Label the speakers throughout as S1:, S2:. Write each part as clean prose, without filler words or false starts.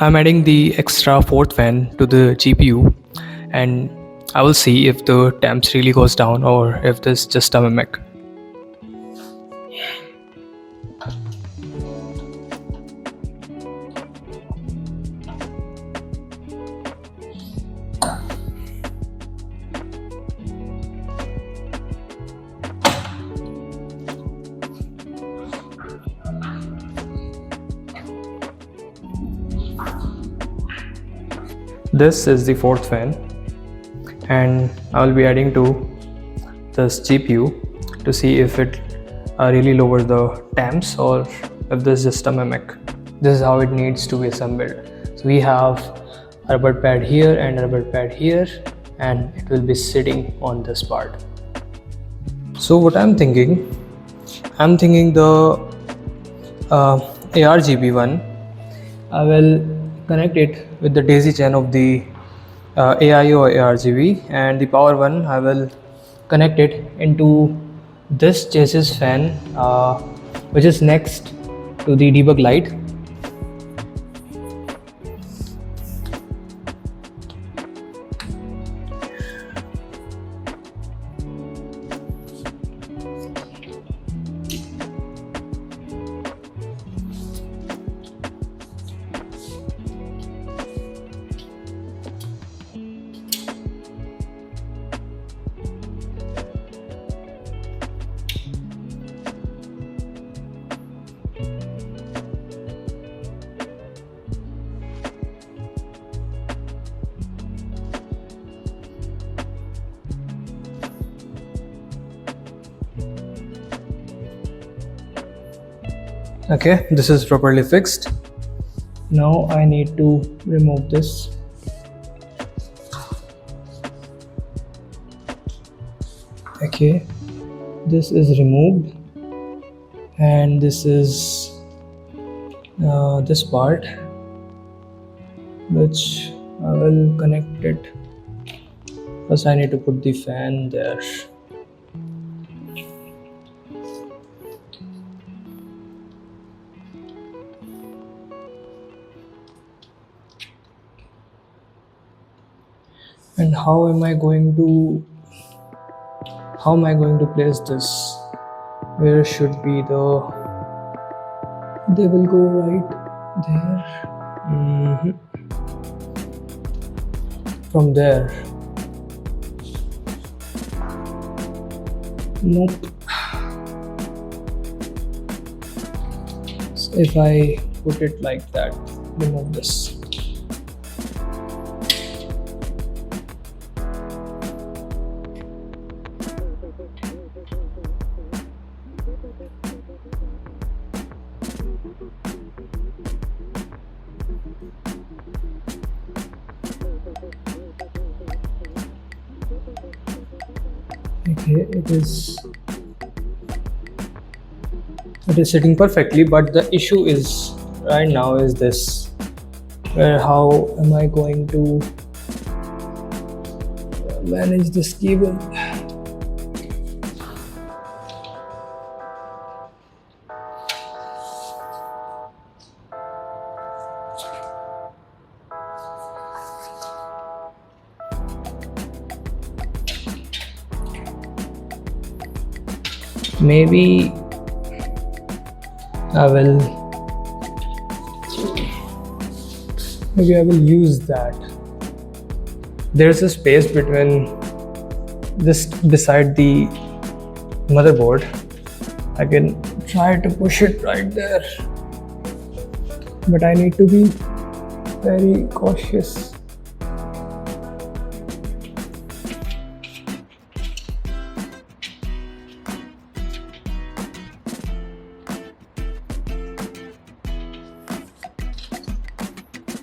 S1: I'm adding the extra fourth fan to the GPU, and I will see if the temps really goes down or if this just a mimic. This is the fourth fan, and I will be adding to this GPU to see if it really lowers the temps or if this is just a mimic. This is how it needs to be assembled. So we have a rubber pad here and a rubber pad here, and it will be sitting on this part. So what I'm thinking the ARGB one, I will connect it with the daisy chain of the AIO ARGB, and the power one I will connect it into this chassis fan, which is next to the debug light. Okay, this is properly fixed. Now I need to remove this. Okay, this is removed, and this is this part, which I will connect it. First I need to put the fan there. And how am I going to place this? Where should be they will go right there. From there. Nope. So if I put it like that, remove this. Okay, it is sitting perfectly, but the issue is right now is this, where how am I going to manage this cable? Maybe I will use that. There's a space between just beside the motherboard. I can try to push it right there, but I need to be very cautious.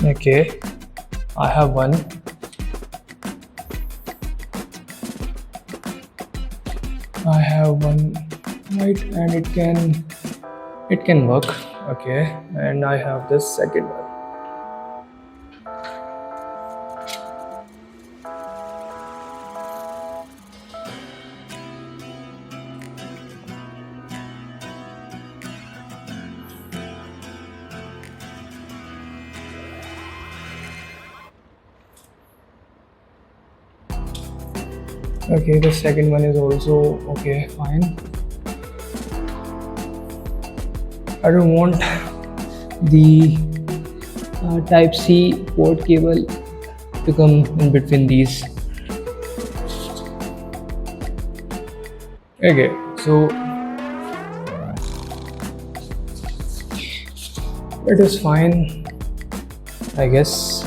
S1: Okay, I have one. Right, and it can work. Okay, and I have this second one. Okay, the second one is also okay, fine. I don't want the type C port cable to come in between these. Okay, so it is fine, I guess.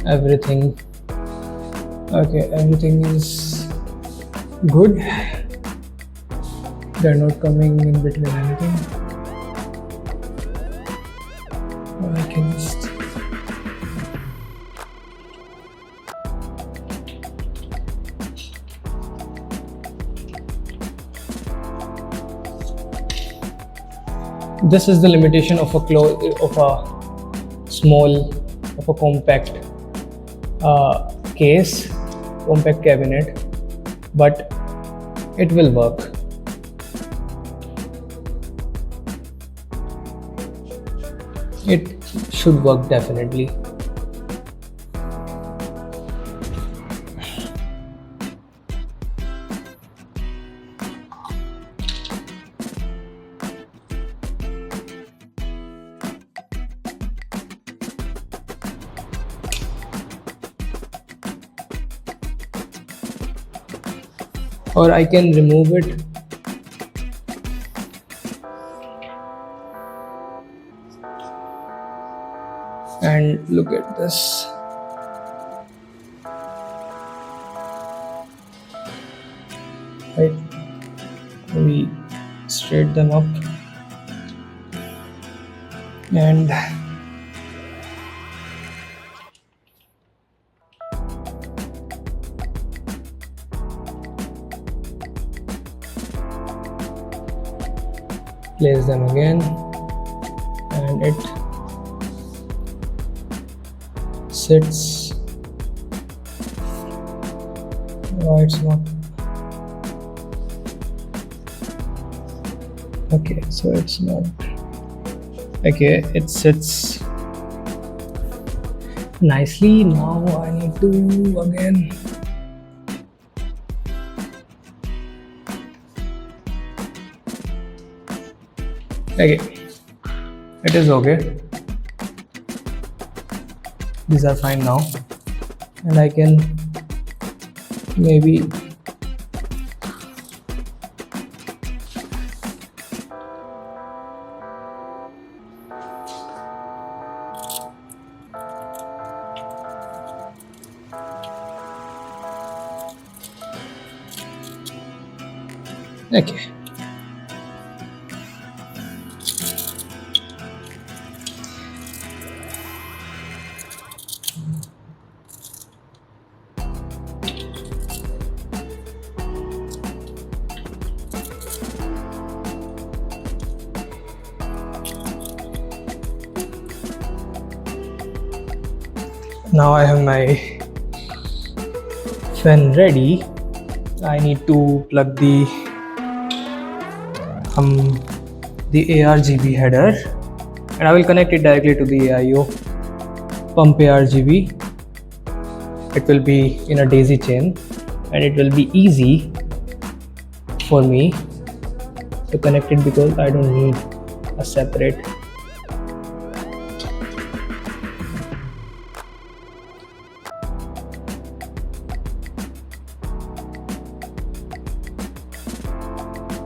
S1: Everything okay, everything is good. They're not coming in between anything. I can just this is the limitation of a small of a compact case, compact cabinet, but it will work. It should work definitely. Or I can remove it and look at this. Right, we straight them up and place them again, and it sits. Oh, it's not okay, so it's not okay, it sits nicely. Now I need to again okay, it is okay, these are fine now, and I can maybe okay. Now I have my fan ready. I need to plug the ARGB header, and I will connect it directly to the AIO pump ARGB. It will be in a daisy chain, and it will be easy for me to connect it because I don't need a separate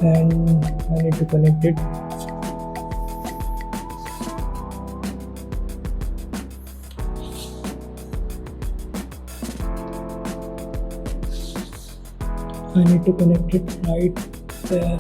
S1: and I need to connect it. I need to connect it right there.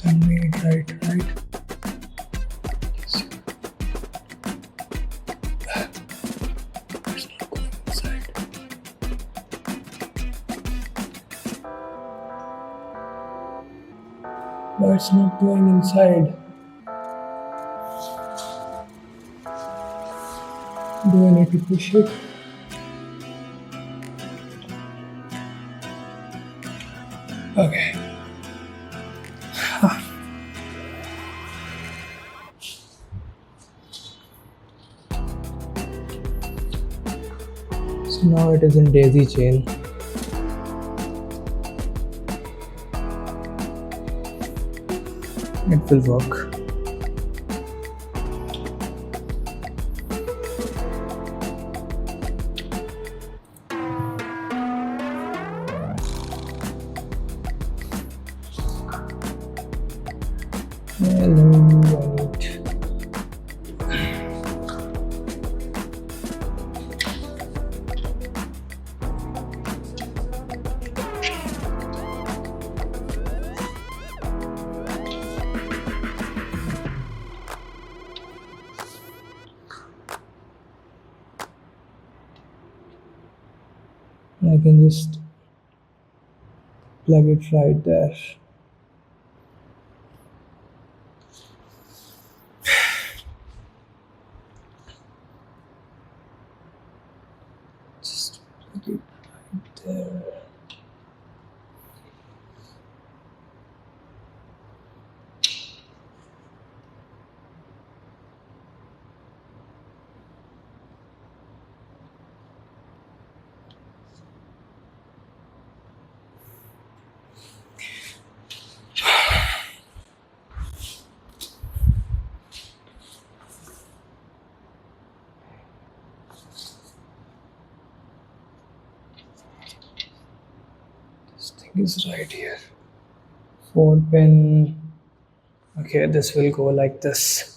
S1: And made right. It's not going inside. Do I need to push it? Okay. So now it is in daisy chain. It will work. Hello, I need. I can just plug it right there. Just plug it right there. This thing is right here. 4 pin. Okay, this will go like this.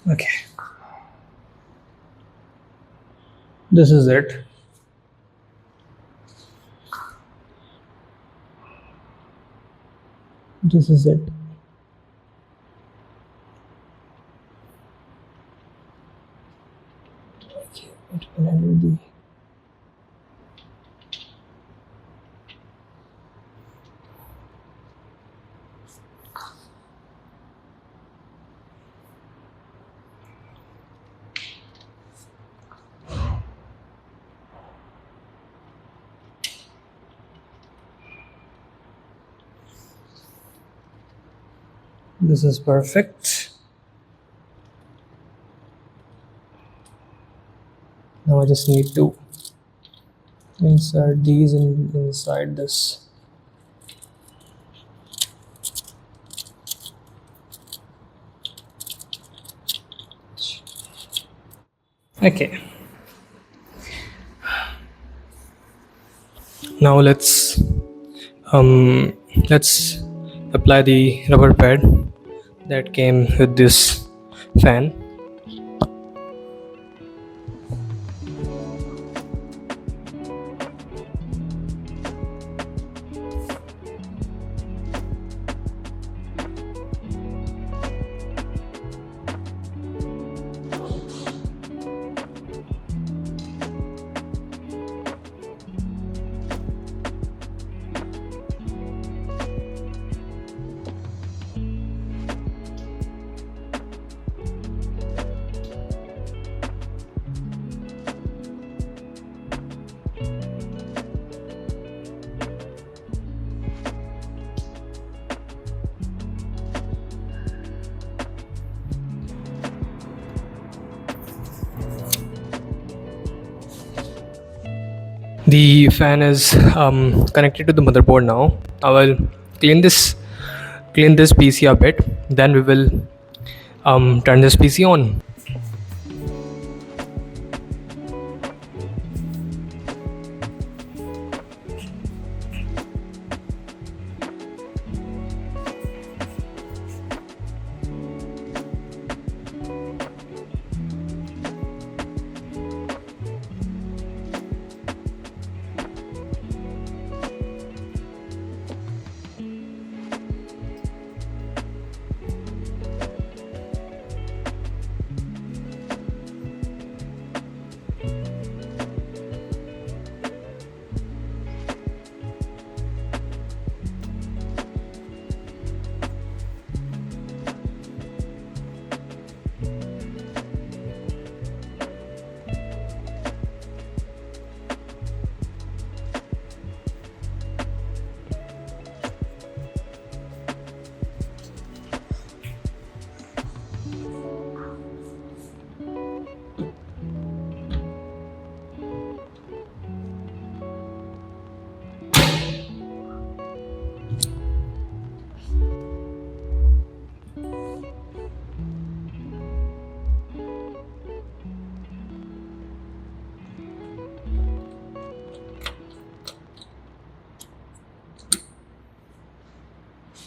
S1: Okay. This is it. This is it. Okay, what can I do? This is perfect. Now I just need to insert these inside this. Okay. Now let's apply the rubber pad that came with this fan. The fan is connected to the motherboard now. I will clean this PC a bit. Then we will turn this PC on.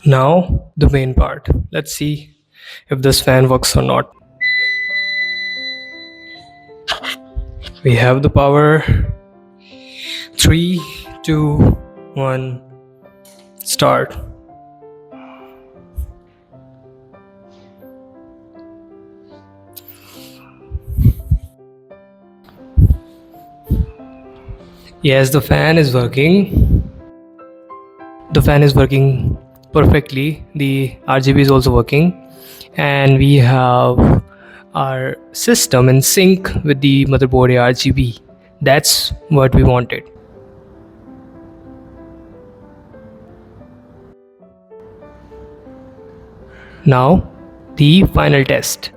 S1: Now the main part. Let's see if this fan works or not. We have the power. 3, 2, 1, start. Yes, the fan is working. The fan is working perfectly. The RGB is also working, and we have our system in sync with the motherboard RGB. That's what we wanted. Now, the final test.